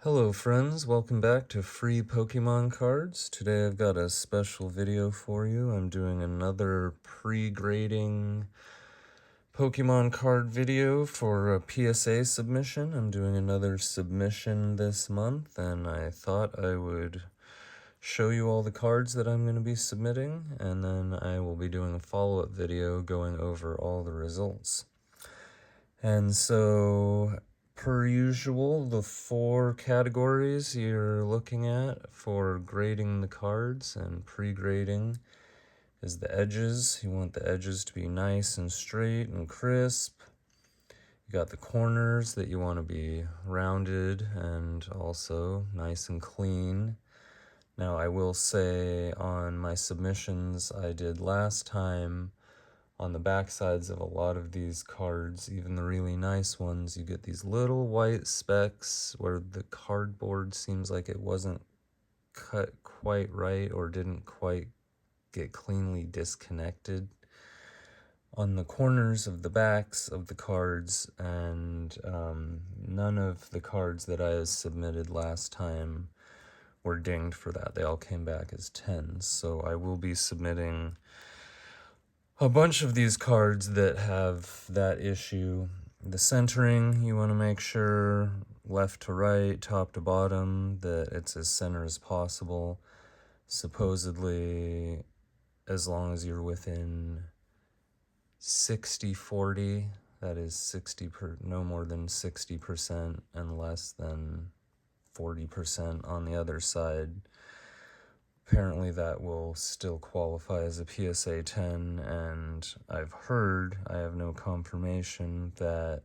Hello friends, welcome back to Free Pokemon Cards. Today I've got a special video for you. I'm doing another pre-grading Pokemon card video for a PSA submission. I'm doing another submission this month and I thought I would show you all the cards that I'm going to be submitting, and then I will be doing a follow-up video going over all the results. And so, per usual, the 4 categories you're looking at for grading the cards and pre-grading is the edges. You want the edges to be nice and straight and crisp. You got the corners that you want to be rounded and also nice and clean. Now, I will say on my submissions I did last time, on the back sides of a lot of these cards, even the really nice ones, you get these little white specks where the cardboard seems like it wasn't cut quite right or didn't quite get cleanly disconnected on the corners of the backs of the cards, and none of the cards that I submitted last time were dinged for that. They all came back as 10s, so I will be submitting a bunch of these cards that have that issue. The centering, you want to make sure left to right, top to bottom, that it's as center as possible. Supposedly, as long as you're within 60-40, that is no more than 60% and less than 40% on the other side. Apparently that will still qualify as a PSA 10, and I've heard, I have no confirmation, that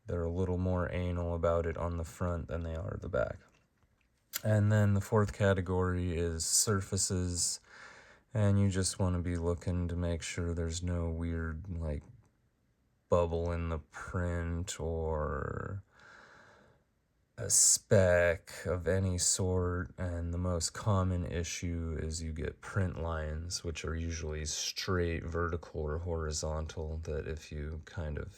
they're a little more anal about it on the front than they are the back. And then the 4th category is surfaces, and you just want to be looking to make sure there's no weird, like, bubble in the print or a speck of any sort. And the most common issue is you get print lines, which are usually straight, vertical, or horizontal, that if you kind of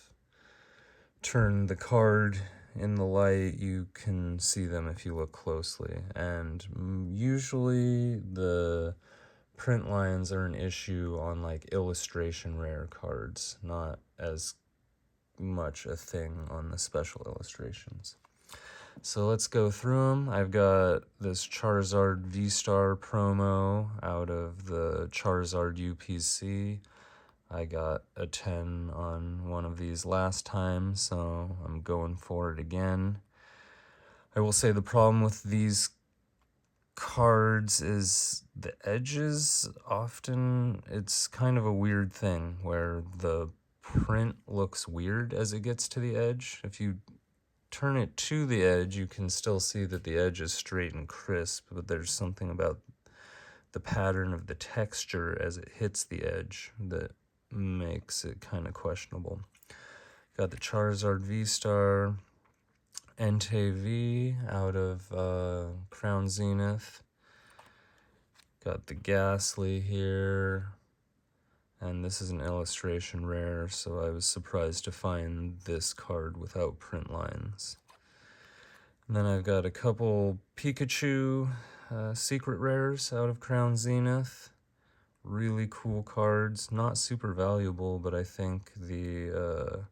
turn the card in the light, you can see them if you look closely. And usually the print lines are an issue on like illustration rare cards, not as much a thing on the special illustrations. So let's go through them. I've got this Charizard V-Star promo out of the Charizard UPC. I got a 10 on one of these last time, so I'm going for it again. I will say the problem with these cards is the edges. Often it's kind of a weird thing where the print looks weird as it gets to the edge. If you turn it to the edge, you can still see that the edge is straight and crisp, but there's something about the pattern of the texture as it hits the edge that makes it kind of questionable. Got the Charizard V-Star, Entei V out of Crown Zenith. Got the Ghastly here, and this is an illustration rare, so I was surprised to find this card without print lines. And then I've got a couple Pikachu secret rares out of Crown Zenith. Really cool cards, not super valuable, but I think the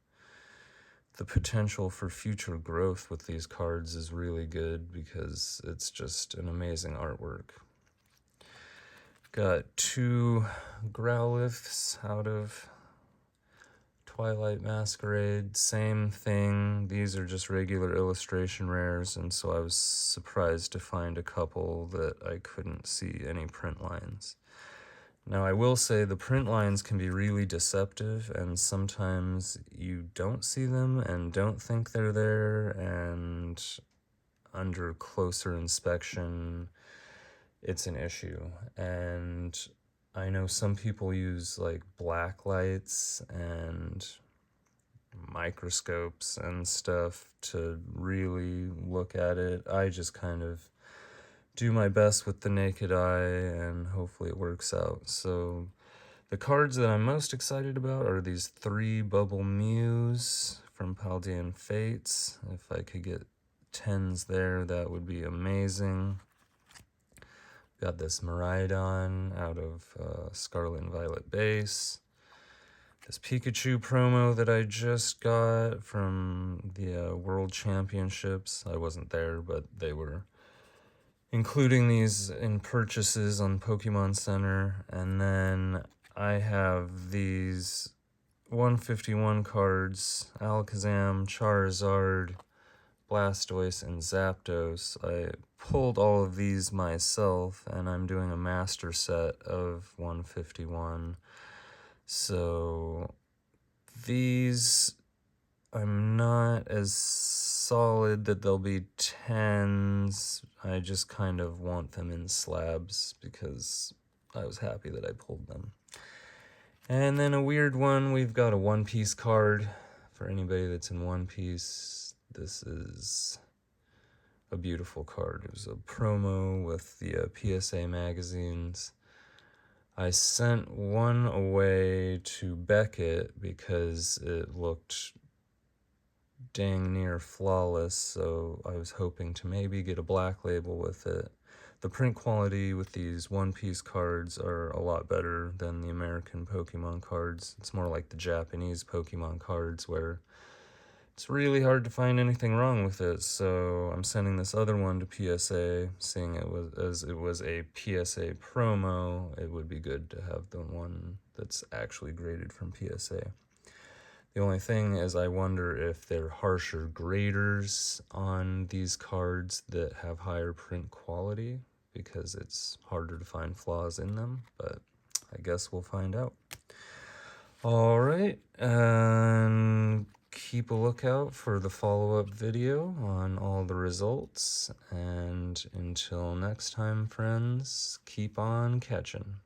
potential for future growth with these cards is really good because it's just an amazing artwork. Got 2 Growliths out of Twilight Masquerade, same thing. These are just regular illustration rares, and so I was surprised to find a couple that I couldn't see any print lines. Now, I will say the print lines can be really deceptive, and sometimes you don't see them and don't think they're there, and under closer inspection, it's an issue. And I know some people use like black lights and microscopes and stuff to really look at it. I just kind of do my best with the naked eye and hopefully it works out. So the cards that I'm most excited about are these 3 Bubble Mews from Paldean Fates. If I could get 10s there, that would be amazing. Got this Miraidon out of Scarlet and Violet base. This Pikachu promo that I just got from the World Championships. I wasn't there, but they were including these in purchases on Pokemon Center. And then I have these 151 cards, Alakazam, Charizard, Blastoise, and Zapdos. I pulled all of these myself, and I'm doing a master set of 151. So these, I'm not as solid that they'll be 10s. I just kind of want them in slabs because I was happy that I pulled them. And then a weird one, we've got a One Piece card for anybody that's in One Piece. This is a beautiful card. It was a promo with the PSA magazines. I sent one away to Beckett because it looked dang near flawless, so I was hoping to maybe get a black label with it. The print quality with these One Piece cards are a lot better than the American Pokemon cards. It's more like the Japanese Pokemon cards where it's really hard to find anything wrong with it, so I'm sending this other one to PSA, seeing it was a PSA promo. It would be good to have the one that's actually graded from PSA. The only thing is I wonder if they're harsher graders on these cards that have higher print quality, because it's harder to find flaws in them, but I guess we'll find out. All right, and keep a lookout for the follow-up video on all the results, and until next time, friends, keep on catching.